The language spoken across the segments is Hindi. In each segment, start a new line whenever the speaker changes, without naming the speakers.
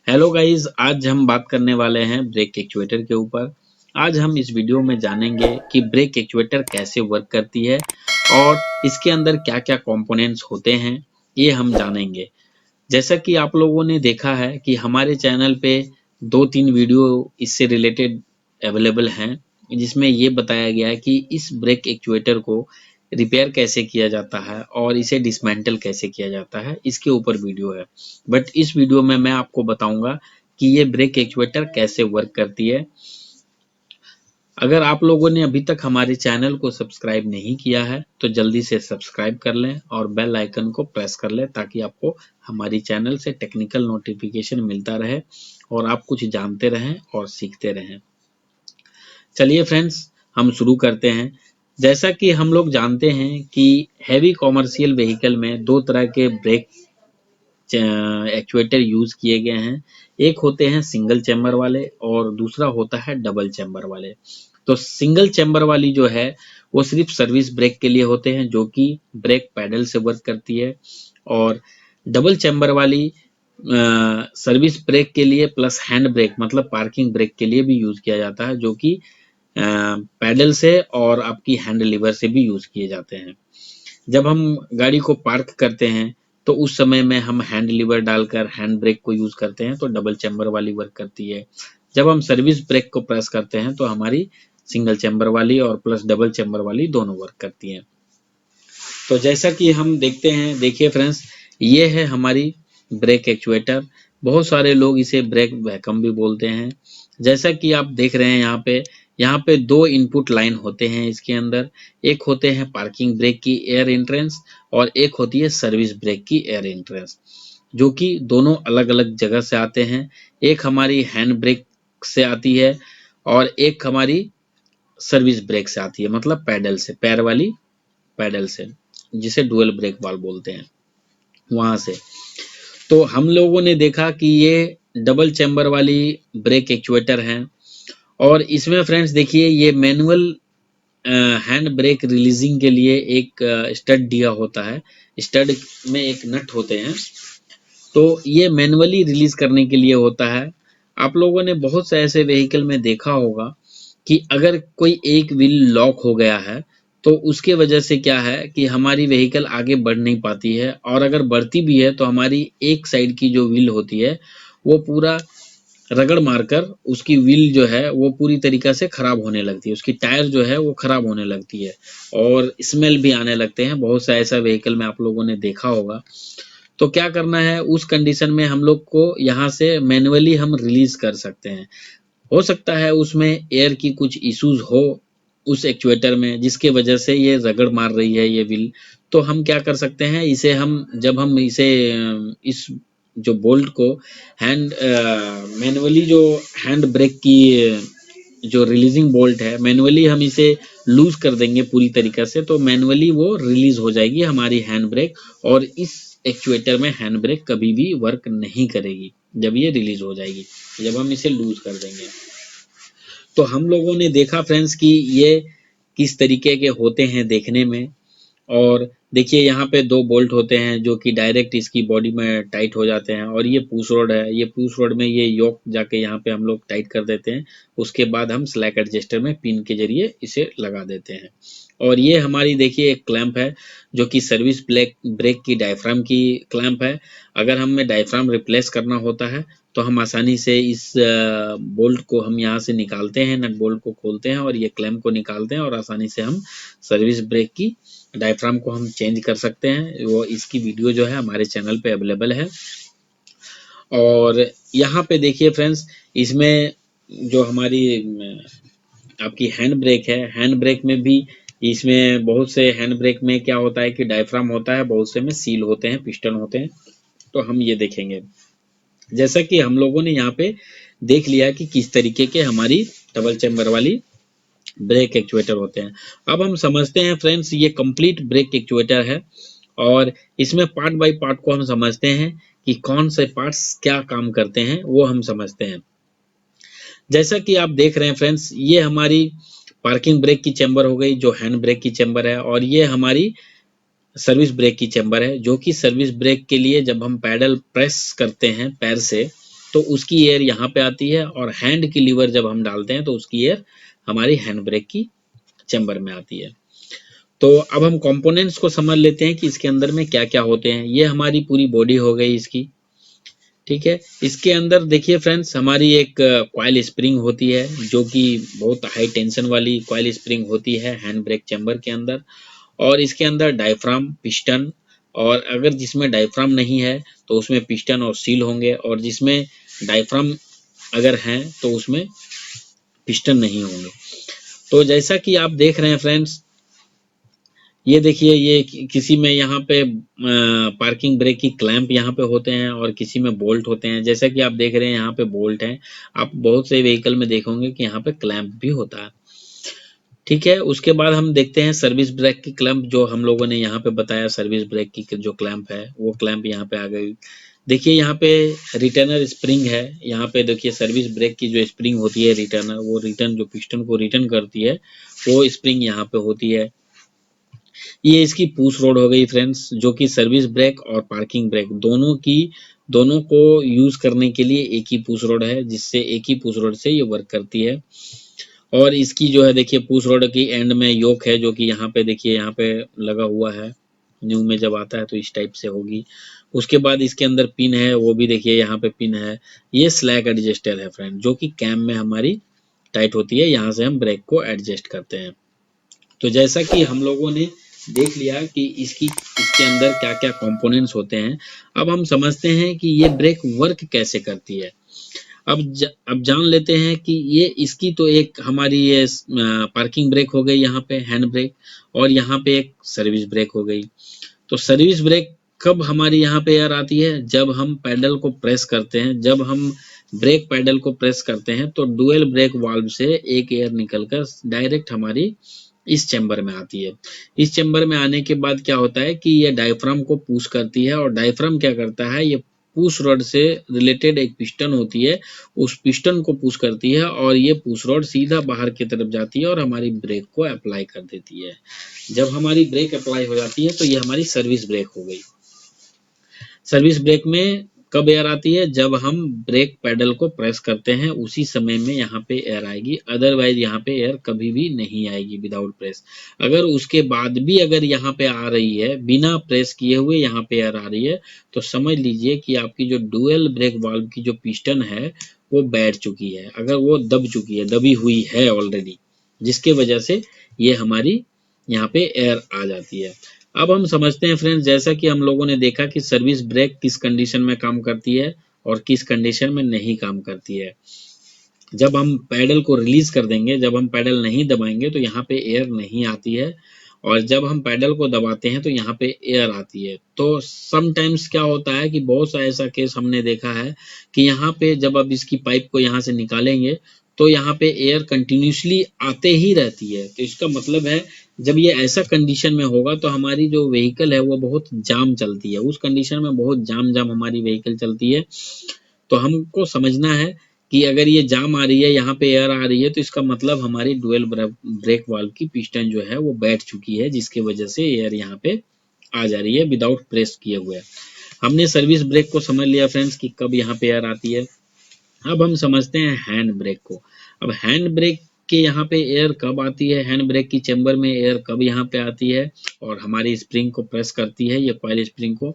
हेलो गाइस, आज हम बात करने वाले हैं ब्रेक एक्चुएटर के ऊपर। आज हम इस वीडियो में जानेंगे कि ब्रेक एक्चुएटर कैसे वर्क करती है और इसके अंदर क्या-क्या कंपोनेंट्स होते हैं, ये हम जानेंगे। जैसा कि आप लोगों ने देखा है कि हमारे चैनल पे 2-3 वीडियो इससे रिलेटेड अवेलेबल हैं, जिसमें ये बताया गया है कि इस ब्रेक एक्चुएटर को रिपेयर कैसे किया जाता है और इसे डिसमेंटल कैसे किया जाता है, इसके ऊपर वीडियो है। बट इस वीडियो में मैं आपको बताऊंगा कि ये ब्रेक एक्चुएटर कैसे वर्क करती है। अगर आप लोगों ने अभी तक हमारे चैनल को सब्सक्राइब नहीं किया है तो जल्दी से सब्सक्राइब कर लें और बेल आइकन को प्रेस कर लें ताकि आपको हमारी चैनल से टेक्निकल नोटिफिकेशन मिलता रहे और आप कुछ जानते रहें और सीखते रहें। चलिए फ्रेंड्स, हम शुरू करते हैं। जैसा कि हम लोग जानते हैं कि हैवी कॉमर्शियल व्हीकल में दो तरह के ब्रेक एक्चुएटर यूज किए गए हैं। एक होते हैं सिंगल चैम्बर वाले और दूसरा होता है डबल चैम्बर वाले। तो सिंगल चैम्बर वाली जो है वो सिर्फ सर्विस ब्रेक के लिए होते हैं, जो कि ब्रेक पैडल से वर्क करती है। और डबल चैम्बर वाली सर्विस ब्रेक के लिए प्लस हैंड ब्रेक मतलब पार्किंग ब्रेक के लिए भी यूज किया जाता है, जो कि पैडल से और आपकी हैंड लीवर से भी यूज किए जाते हैं। जब हम गाड़ी को पार्क करते हैं तो उस समय में हम हैंड लीवर डालकर हैंड ब्रेक को यूज करते हैं तो डबल चैम्बर वाली वर्क करती है। जब हम सर्विस ब्रेक को प्रेस करते हैं तो हमारी सिंगल चैम्बर वाली और प्लस डबल चैम्बर वाली दोनों वर्क करती हैं। तो जैसा कि हम देखते हैं, देखिए फ्रेंड्स, ये है हमारी ब्रेक एक्चुएटर। बहुत सारे लोग इसे ब्रेक वैक्यूम भी बोलते हैं। जैसा कि आप देख रहे हैं यहाँ पे दो इनपुट लाइन होते हैं इसके अंदर। एक होते हैं पार्किंग ब्रेक की एयर एंट्रेंस और एक होती है सर्विस ब्रेक की एयर एंट्रेंस, जो कि दोनों अलग-अलग जगह से आते हैं। एक हमारी हैंड ब्रेक से आती है और एक हमारी सर्विस ब्रेक से आती है, मतलब पैडल से, पैर वाली पैडल से, जिसे डुअल ब्रेक वाल्व बोलते हैं, वहां से। तो हम लोगों ने देखा कि ये डबल चैम्बर वाली ब्रेक एक्चुएटर है और इसमें फ्रेंड्स देखिए ये मैनुअल हैंड ब्रेक रिलीजिंग के लिए एक स्टड दिया होता है। स्टड में एक नट होते हैं, तो ये मैनुअली रिलीज करने के लिए होता है। आप लोगों ने बहुत से ऐसे व्हीकल में देखा होगा कि अगर कोई एक व्हील लॉक हो गया है तो उसके वजह से क्या है कि हमारी व्हीकल आगे बढ़ नहीं पाती है, और अगर बढ़ती भी है तो हमारी एक साइड की जो व्हील होती है वो पूरा रगड़ मारकर उसकी व्हील जो है वो पूरी तरीका से खराब होने लगती है, उसकी टायर जो है वो खराब होने लगती है और स्मेल भी आने लगते हैं। बहुत सा ऐसा व्हीकल में आप लोगों ने देखा होगा। तो क्या करना है, उस कंडीशन में हम लोग को यहाँ से मैनुअली हम रिलीज कर सकते हैं। हो सकता है उसमें एयर की कुछ इश्यूज हो उस एक्चुएटर में, जिसके वजह से ये रगड़ मार रही है ये व्हील। तो हम क्या कर सकते हैं, इसे हम जब हम इसे इस जो बोल्ट को हैंड मैनुअली जो हैंड ब्रेक की जो रिलीजिंग बोल्ट है, मैनुअली हम इसे लूज कर देंगे पूरी तरीके से, तो मैनुअली वो रिलीज हो जाएगी हमारी हैंड ब्रेक और इस एक्चुएटर में हैंड ब्रेक कभी भी वर्क नहीं करेगी जब ये रिलीज हो जाएगी, जब हम इसे लूज कर देंगे। तो हम लोगों ने देखा फ्रेंड्स कि ये किस तरीके के होते हैं देखने में। और देखिए यहाँ पे दो बोल्ट होते हैं जो कि डायरेक्ट इसकी बॉडी में टाइट हो जाते हैं, और ये पुश रोड है। ये पुश रोड में ये योक जाके यहाँ पे हम लोग टाइट कर देते हैं। उसके बाद हम स्लैक एडजस्टर में पिन के जरिए इसे लगा देते हैं। और ये हमारी देखिए एक क्लैंप है जो कि सर्विस ब्रेक की डायफ्राम की क्लैंप है। अगर हमें डायफ्राम रिप्लेस करना होता है तो हम आसानी से इस बोल्ट को हम यहाँ से निकालते हैं, नट बोल्ट को खोलते हैं और ये क्लैंप को निकालते हैं और आसानी से हम सर्विस ब्रेक की डायफ्राम को हम चेंज कर सकते हैं। वो इसकी वीडियो जो है हमारे चैनल पे अवेलेबल है। और यहाँ पे देखिए फ्रेंड्स, इसमें जो हमारी आपकी हैंड ब्रेक है, हैंड ब्रेक में भी इसमें बहुत से हैंड ब्रेक में क्या होता है कि डायफ्राम होता है, बहुत से में सील होते हैं, पिस्टन होते हैं। तो हम ये देखेंगे, जैसा कि हम लोगों ने यहाँ पे देख लिया कि किस तरीके के हमारी डबल चैम्बर वाली ब्रेक एक्चुएटर होते हैं। अब हम समझते हैं फ्रेंड्स, ये कंप्लीट ब्रेक एक्चुएटर है और इसमें पार्ट बाय पार्ट को हम समझते हैं कि कौन से पार्ट्स क्या काम करते हैं, वो हम समझते हैं। जैसा कि आप देख रहे हैं फ्रेंड्स, ये हमारी पार्किंग ब्रेक की चैम्बर हो गई जो हैंड ब्रेक की चैम्बर है, और ये हमारी सर्विस ब्रेक की चैम्बर है जो कि सर्विस ब्रेक के लिए जब हम पैडल प्रेस करते हैं पैर से तो उसकी एयर यहाँ पे आती है, और हैंड की लीवर जब हम डालते हैं तो उसकी एयर हमारी हैंड ब्रेक की चैम्बर में आती है। तो अब हम कंपोनेंट्स को समझ लेते हैं कि इसके अंदर में क्या क्या होते हैं। ये हमारी पूरी बॉडी हो गई इसकी, ठीक है। इसके अंदर देखिए फ्रेंड्स, हमारी एक कॉइल स्प्रिंग होती है, जो कि बहुत हाई टेंशन वाली कॉइल स्प्रिंग होती है हैंड ब्रेक चैम्बर के अंदर। और इसके अंदर डायफ्राम, पिस्टन, और अगर जिसमें डायफ्राम नहीं है तो उसमें पिस्टन और सील होंगे, और जिसमें डायफ्राम अगर हैं तो उसमें पिस्टन नहीं होंगे। तो जैसा कि आप देख रहे हैं फ्रेंड्स, ये देखिए, ये किसी में यहाँ पे पार्किंग ब्रेक की क्लैंप यहाँ पे होते हैं, और किसी में बोल्ट होते हैं। जैसा कि आप देख रहे हैं यहाँ पे बोल्ट हैं, आप बहुत से व्हीकल में देखोगे कि यहाँ पे क्लैंप भी होता है, ठीक है। उसके बाद हम देखते हैं सर्विस ब्रेक की क्लैंप, जो हम लोगों ने यहाँ पे बताया। सर्विस ब्रेक की जो क्लैंप है वो क्लैंप यहाँ पे आ गई। देखिए यहाँ पे रिटर्नर स्प्रिंग है, यहाँ पे देखिए सर्विस ब्रेक की जो स्प्रिंग होती है रिटर्नर, वो रिटर्न जो पिस्टन को रिटर्न करती है वो स्प्रिंग यहाँ पे होती है। ये इसकी पुश रोड हो गई फ्रेंड्स, जो कि सर्विस ब्रेक और पार्किंग ब्रेक दोनों को यूज करने के लिए एक ही पुश रोड है, जिससे एक ही पुश रोड से ये वर्क करती है। और इसकी जो है देखिए पुश रोड की एंड में योक है, जो कि यहाँ पे देखिए यहाँ पे लगा हुआ है। न्यू में जब आता है तो इस टाइप से होगी। उसके बाद इसके अंदर पिन है, वो भी देखिए यहाँ पे पिन है। ये स्लैक एडजस्टर है फ्रेंड, जो कि कैम में हमारी टाइट होती है, यहाँ से हम ब्रेक को एडजस्ट करते हैं। तो जैसा कि हम लोगों ने देख लिया कि इसके अंदर क्या क्या कंपोनेंट्स होते हैं, अब हम समझते हैं कि ये ब्रेक वर्क कैसे करती है। अब जान लेते हैं कि ये इसकी तो एक हमारी ये पार्किंग ब्रेक हो गई, यहाँ पे हैंड ब्रेक, और यहाँ पे एक सर्विस ब्रेक हो गई। तो सर्विस ब्रेक कब हमारी यहाँ पे एयर आती है, जब हम पैडल को प्रेस करते हैं। जब हम ब्रेक पैडल को प्रेस करते हैं तो डुअल ब्रेक वाल्व से एक एयर निकलकर डायरेक्ट हमारी इस चैम्बर में आती है। इस चैम्बर में आने के बाद क्या होता है कि ये डायफ्राम को पुश करती है, और डायफ्राम क्या करता है, ये पुश रॉड से रिलेटेड एक पिस्टन होती है, उस पिस्टन को पुश करती है, और ये पुश रॉड सीधा बाहर की तरफ जाती है और हमारी ब्रेक को अप्लाई कर देती है। जब हमारी ब्रेक अप्लाई हो जाती है तो ये हमारी सर्विस ब्रेक हो गई। सर्विस ब्रेक में कब एयर आती है, जब हम ब्रेक पैडल को प्रेस करते हैं, उसी समय में यहाँ पे एयर आएगी। अदरवाइज यहाँ पे एयर कभी भी नहीं आएगी विदाउट प्रेस। अगर उसके बाद भी अगर यहाँ पे आ रही है बिना प्रेस किए हुए, यहाँ पे एयर आ रही है, तो समझ लीजिए कि आपकी जो डुअल ब्रेक वाल्व की जो पिस्टन है वो बैठ चुकी है। अगर वो दब चुकी है, दबी हुई है ऑलरेडी, जिसके वजह से ये हमारी यहाँ पे एयर आ जाती है। अब हम समझते हैं फ्रेंड्स, जैसा कि हम लोगों ने देखा कि सर्विस ब्रेक किस कंडीशन में काम करती है और किस कंडीशन में नहीं काम करती है। जब हम पैडल को रिलीज कर देंगे, जब हम पैडल नहीं दबाएंगे तो यहाँ पे एयर नहीं आती है, और जब हम पैडल को दबाते हैं तो यहाँ पे एयर आती है। तो समटाइम्स क्या होता है कि बहुत सा ऐसा केस हमने देखा है कि यहाँ पे जब अब इसकी पाइप को यहाँ से निकालेंगे तो यहाँ पे एयर कंटिन्यूसली आते ही रहती है। तो इसका मतलब है, जब ये ऐसा कंडीशन में होगा तो हमारी जो व्हीकल है वो बहुत जाम चलती है, उस कंडीशन में बहुत जाम हमारी व्हीकल चलती है। तो हमको समझना है कि अगर ये जाम आ रही है, यहाँ पे एयर आ रही है, तो इसका मतलब हमारी डुअल ब्रेक वाल्व की पिस्टन जो है वो बैठ चुकी है, जिसकी वजह से एयर यहाँ पे आ जा रही है विदाउट प्रेस किए हुए। हमने सर्विस ब्रेक को समझ लिया फ्रेंड्स कि कब यहाँ पे एयर आती है। अब हम समझते हैं हैंड ब्रेक को। अब हैंड ब्रेक के यहाँ पे एयर कब आती है, हैंड ब्रेक की चैम्बर में एयर कब यहाँ पे आती है और हमारी स्प्रिंग को प्रेस करती है, ये कॉइल स्प्रिंग को।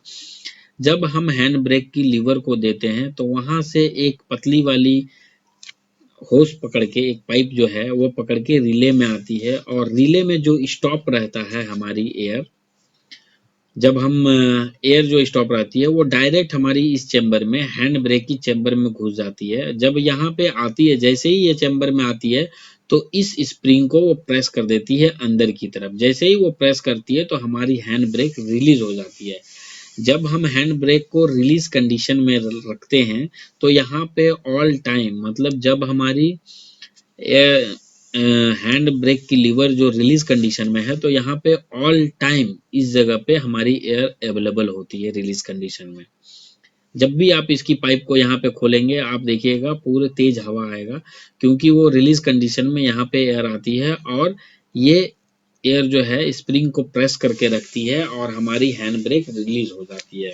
जब हम हैंड ब्रेक की लीवर को देते हैं तो वहां से एक पतली वाली होस पकड़ के, एक पाइप जो है वो पकड़ के रिले में आती है, और रिले में जो स्टॉप रहता है हमारी एयर, जब हम एयर जो स्टॉप रहती है वो डायरेक्ट हमारी इस चैम्बर में, हैंड ब्रेक की चैम्बर में घुस जाती है। जब यहाँ पे आती है, जैसे ही ये चैम्बर में आती है तो इस स्प्रिंग को वो प्रेस कर देती है अंदर की तरफ। जैसे ही वो प्रेस करती है तो हमारी हैंड ब्रेक रिलीज हो जाती है। जब हम हैंड ब्रेक को रिलीज कंडीशन में रखते हैं तो यहाँ पे ऑल टाइम, मतलब जब हमारी हैंड ब्रेक की लीवर जो रिलीज कंडीशन में है, तो यहाँ पे ऑल टाइम इस जगह पे हमारी एयर अवेलेबल होती है रिलीज कंडीशन में। जब भी आप इसकी पाइप को यहाँ पे खोलेंगे, आप देखिएगा पूरे तेज हवा आएगा, क्योंकि वो रिलीज कंडीशन में यहाँ पे एयर आती है, और ये एयर जो है स्प्रिंग को प्रेस करके रखती है और हमारी हैंड ब्रेक रिलीज हो जाती है।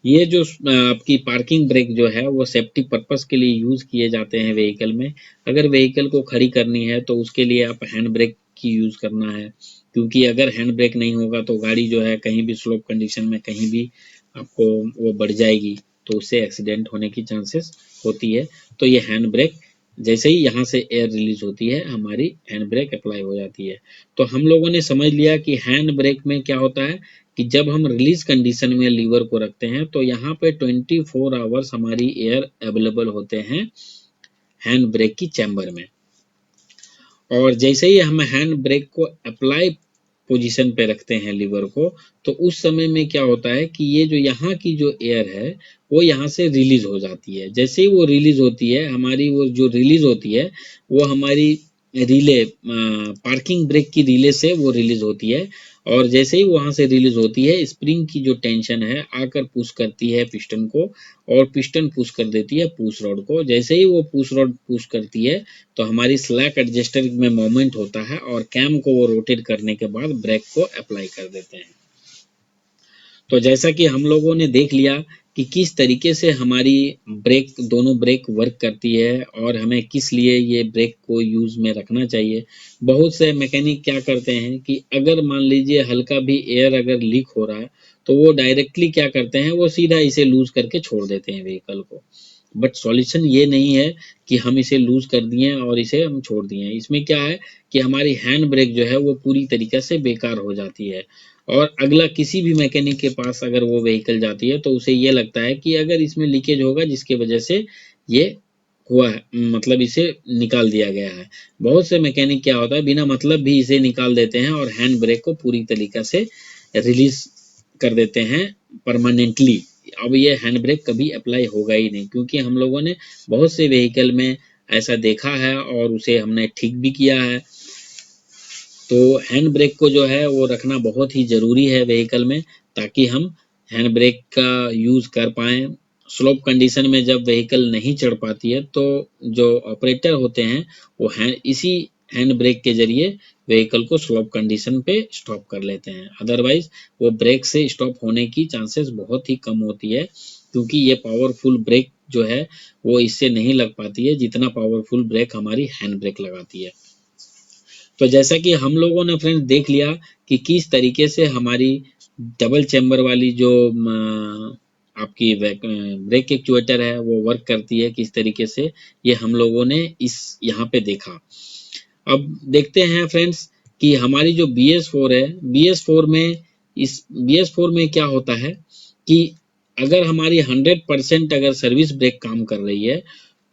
ये जो आपकी पार्किंग ब्रेक जो है वो सेफ्टी पर्पस के लिए यूज किए जाते हैं व्हीकल में। अगर व्हीकल को खड़ी करनी है तो उसके लिए आप हैंड ब्रेक की यूज करना है, क्योंकि अगर हैंड ब्रेक नहीं होगा तो गाड़ी जो है कहीं भी स्लोप कंडीशन में कहीं भी आपको वो बढ़ जाएगी, तो उससे एक्सीडेंट होने की चांसेस होती है। तो ये हैंड ब्रेक जैसे ही यहाँ से एयर रिलीज होती है हमारी हैंड ब्रेक अप्लाई हो जाती है। तो हम लोगों ने समझ लिया कि हैंड ब्रेक में क्या होता है कि जब हम रिलीज कंडीशन में लीवर को रखते हैं तो यहाँ पे 24 आवर्स हमारी एयर अवेलेबल होते हैं हैंड ब्रेक की चैम्बर में। और जैसे ही हम हैंड ब्रेक को अप्लाई पोजीशन पे रखते हैं लीवर को, तो उस समय में क्या होता है कि ये जो यहाँ की जो एयर है वो यहाँ से रिलीज हो जाती है। जैसे ही वो रिलीज होती है, हमारी वो जो रिलीज होती है वो हमारी रिले पार्किंग ब्रेक की रिले से वो रिलीज होती है। और जैसे ही वहां से रिलीज होती है, स्प्रिंग की जो टेंशन है आकर पुश करती है पिस्टन को, और पिस्टन पुश कर देती है पुश रॉड को। जैसे ही वो पुश रॉड पुश करती है तो हमारी स्लैक एडजस्टर में मोमेंट होता है और कैम को वो रोटेट करने के बाद ब्रेक को अप्लाई कर देते हैं। तो जैसा कि हम लोगों ने देख लिया कि किस तरीके से हमारी ब्रेक दोनों ब्रेक वर्क करती है और हमें किस लिए ये ब्रेक को यूज में रखना चाहिए। बहुत से मैकेनिक क्या करते हैं कि अगर मान लीजिए हल्का भी एयर अगर लीक हो रहा है तो वो डायरेक्टली क्या करते हैं, वो सीधा इसे लूज करके छोड़ देते हैं व्हीकल को। बट सॉल्यूशन ये नहीं है कि हम इसे लूज कर दिए और इसे हम छोड़ दिए। इसमें क्या है कि हमारी हैंड ब्रेक जो है वो पूरी तरीके से बेकार हो जाती है। और अगला किसी भी मैकेनिक के पास अगर वो व्हीकल जाती है तो उसे ये लगता है कि अगर इसमें लीकेज होगा जिसकी वजह से ये हुआ है, मतलब इसे निकाल दिया गया है। बहुत से मैकेनिक क्या होता है बिना मतलब भी इसे निकाल देते हैं और हैंड ब्रेक को पूरी तरीका से रिलीज कर देते हैं परमानेंटली। अब ये हैंड ब्रेक कभी अप्लाई होगा ही नहीं, क्योंकि हम लोगों ने बहुत से व्हीकल में ऐसा देखा है और उसे हमने ठीक भी किया है। तो हैंड ब्रेक को जो है वो रखना बहुत ही ज़रूरी है व्हीकल में, ताकि हम हैंड ब्रेक का यूज़ कर पाएँ। स्लोप कंडीशन में जब व्हीकल नहीं चढ़ पाती है तो जो ऑपरेटर होते हैं वो इसी हैंड ब्रेक के ज़रिए व्हीकल को स्लोप कंडीशन पे स्टॉप कर लेते हैं। अदरवाइज वो ब्रेक से स्टॉप होने की चांसेस बहुत ही कम होती है, क्योंकि ये पावरफुल ब्रेक जो है वो इससे नहीं लग पाती है जितना पावरफुल ब्रेक हमारी हैंड ब्रेक लगाती है। तो जैसा कि हम लोगों ने फ्रेंड्स देख लिया कि किस तरीके से हमारी डबल चैम्बर वाली जो आपकी ब्रेक एक्चुएटर है वो वर्क करती है किस तरीके से, ये हम लोगों ने इस यहाँ पे देखा। अब देखते हैं फ्रेंड्स कि हमारी जो BS4 है, BS4 में इस BS4 में क्या होता है कि अगर हमारी 100% अगर सर्विस ब्रेक काम कर रही है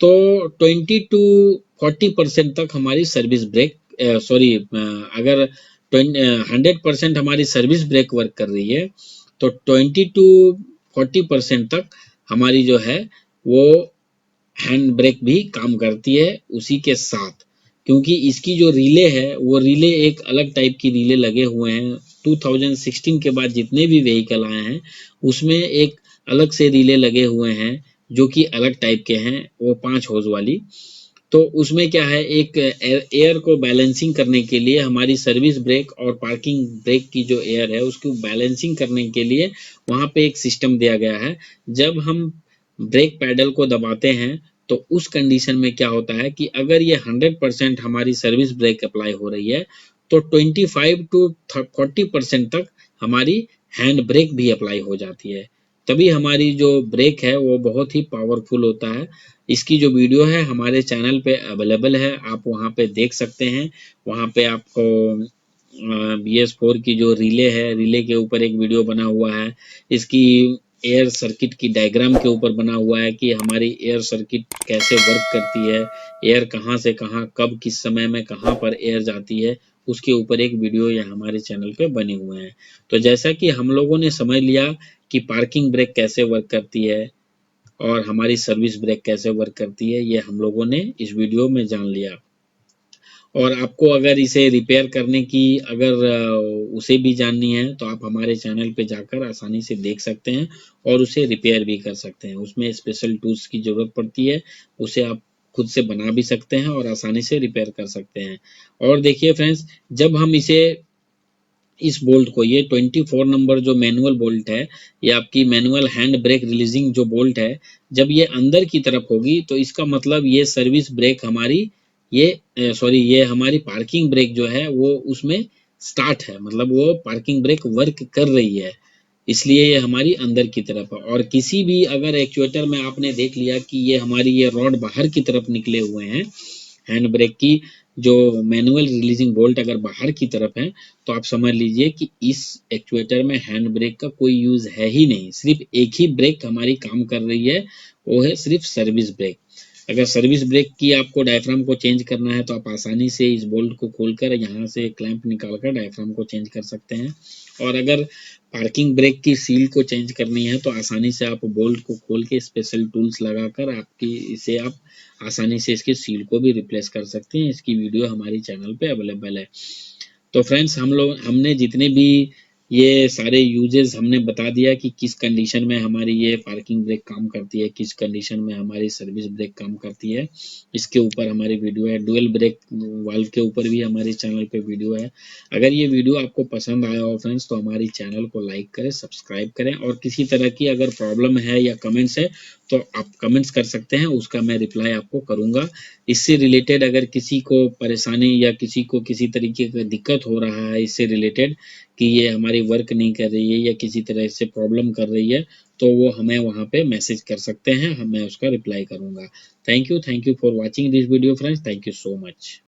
तो 20 to 40% तक हमारी सर्विस ब्रेक सॉरी अगर 100% हमारी सर्विस ब्रेक वर्क कर रही है तो 20 to 40% तक हमारी जो है वो हैंड ब्रेक भी काम करती है उसी के साथ। क्योंकि इसकी जो रिले है वो रिले एक अलग टाइप की रिले लगे हुए हैं। 2016 के बाद जितने भी व्हीकल आए हैं उसमें एक अलग से रिले लगे हुए हैं जो कि अलग टाइप के हैं, वो 5 होज वाली। तो उसमें क्या है, एक एयर को बैलेंसिंग करने के लिए हमारी सर्विस ब्रेक और पार्किंग ब्रेक की जो एयर है उसको बैलेंसिंग करने के लिए वहां पे एक सिस्टम दिया गया है। जब हम ब्रेक पैडल को दबाते हैं तो उस कंडीशन में क्या होता है कि अगर ये 100% हमारी सर्विस ब्रेक अप्लाई हो रही है तो 25 to 40% तक हमारी हैंड ब्रेक भी अप्लाई हो जाती है। तभी हमारी जो ब्रेक है वो बहुत ही पावरफुल होता है। इसकी जो वीडियो है हमारे चैनल पे अवेलेबल है, आप वहाँ पे देख सकते हैं। वहाँ पे आपको BS4 की जो रिले है, रिले के ऊपर एक वीडियो बना हुआ है। इसकी एयर सर्किट की डायग्राम के ऊपर बना हुआ है कि हमारी एयर सर्किट कैसे वर्क करती है, एयर कहाँ से कहाँ कब किस समय में कहाँ पर एयर जाती है, उसके ऊपर एक वीडियो यहाँ हमारे चैनल पे बने हुए हैं। तो जैसा कि हम लोगों ने समझ लिया कि पार्किंग ब्रेक कैसे वर्क करती है और हमारी सर्विस ब्रेक कैसे वर्क करती है, ये हम लोगों ने इस वीडियो में जान लिया। और आपको अगर इसे रिपेयर करने की अगर उसे भी जाननी है तो आप हमारे चैनल पे जाकर आसानी से देख सकते हैं और उसे रिपेयर भी कर सकते हैं। उसमें स्पेशल टूल्स की ज़रूरत पड़ती है, उसे आप खुद से बना भी सकते हैं और आसानी से रिपेयर कर सकते हैं। और देखिए फ्रेंड्स, जब हम इसे इस बोल्ट को, ये 24 नंबर जो मैनुअल बोल्ट है, ये आपकी मैनुअल हैंड ब्रेक रिलीजिंग जो बोल्ट है, जब ये अंदर की तरफ होगी तो इसका मतलब ये सर्विस ब्रेक हमारी, ये सॉरी ये हमारी पार्किंग ब्रेक जो है वो उसमें स्टार्ट है, मतलब वो पार्किंग ब्रेक वर्क कर रही है, इसलिए ये हमारी अंदर की तरफ है। और किसी भी अगर एक्चुएटर में आपने देख लिया कि ये हमारी ये रॉड बाहर की तरफ निकले हुए हैं, हैंड ब्रेक की जो मैनुअल रिलीजिंग बोल्ट अगर बाहर की तरफ है, तो आप समझ लीजिए कि इस एक्चुएटर में हैंड ब्रेक का कोई यूज है ही नहीं, सिर्फ एक ही ब्रेक हमारी काम कर रही है, वो है सिर्फ सर्विस ब्रेक। अगर सर्विस ब्रेक की आपको डायफ्राम को चेंज करना है तो आप आसानी से इस बोल्ट को खोलकर यहाँ से क्लैंप निकालकर डायफ्राम को चेंज कर सकते हैं। और अगर पार्किंग ब्रेक की सील को चेंज करनी है तो आसानी से आप बोल्ट को खोल के स्पेशल टूल्स लगाकर आपकी इसे आप आसानी से इसके सील को भी रिप्लेस कर सकते हैं। इसकी वीडियो हमारी चैनल पे अवेलेबल है। तो फ्रेंड्स हमने जितने भी ये सारे यूजेस हमने बता दिया कि किस कंडीशन में हमारी ये पार्किंग ब्रेक काम करती है, किस कंडीशन में हमारी सर्विस ब्रेक काम करती है, इसके ऊपर हमारी वीडियो है। डुअल ब्रेक वाल्व के ऊपर भी हमारे चैनल पे वीडियो है। अगर ये वीडियो आपको पसंद आया हो फ्रेंड्स, तो हमारी चैनल को लाइक करें, सब्सक्राइब करें, और किसी तरह की अगर प्रॉब्लम है या कमेंट्स है तो आप कमेंट्स कर सकते हैं, उसका मैं रिप्लाई आपको करूंगा। इससे रिलेटेड अगर किसी को परेशानी या किसी को किसी तरीके का दिक्कत हो रहा है इससे रिलेटेड कि ये हमारी वर्क नहीं कर रही है या किसी तरह से प्रॉब्लम कर रही है, तो वो हमें वहाँ पे मैसेज कर सकते हैं, मैं उसका रिप्लाई करूंगा। Thank you for watching this video friends, thank you so much.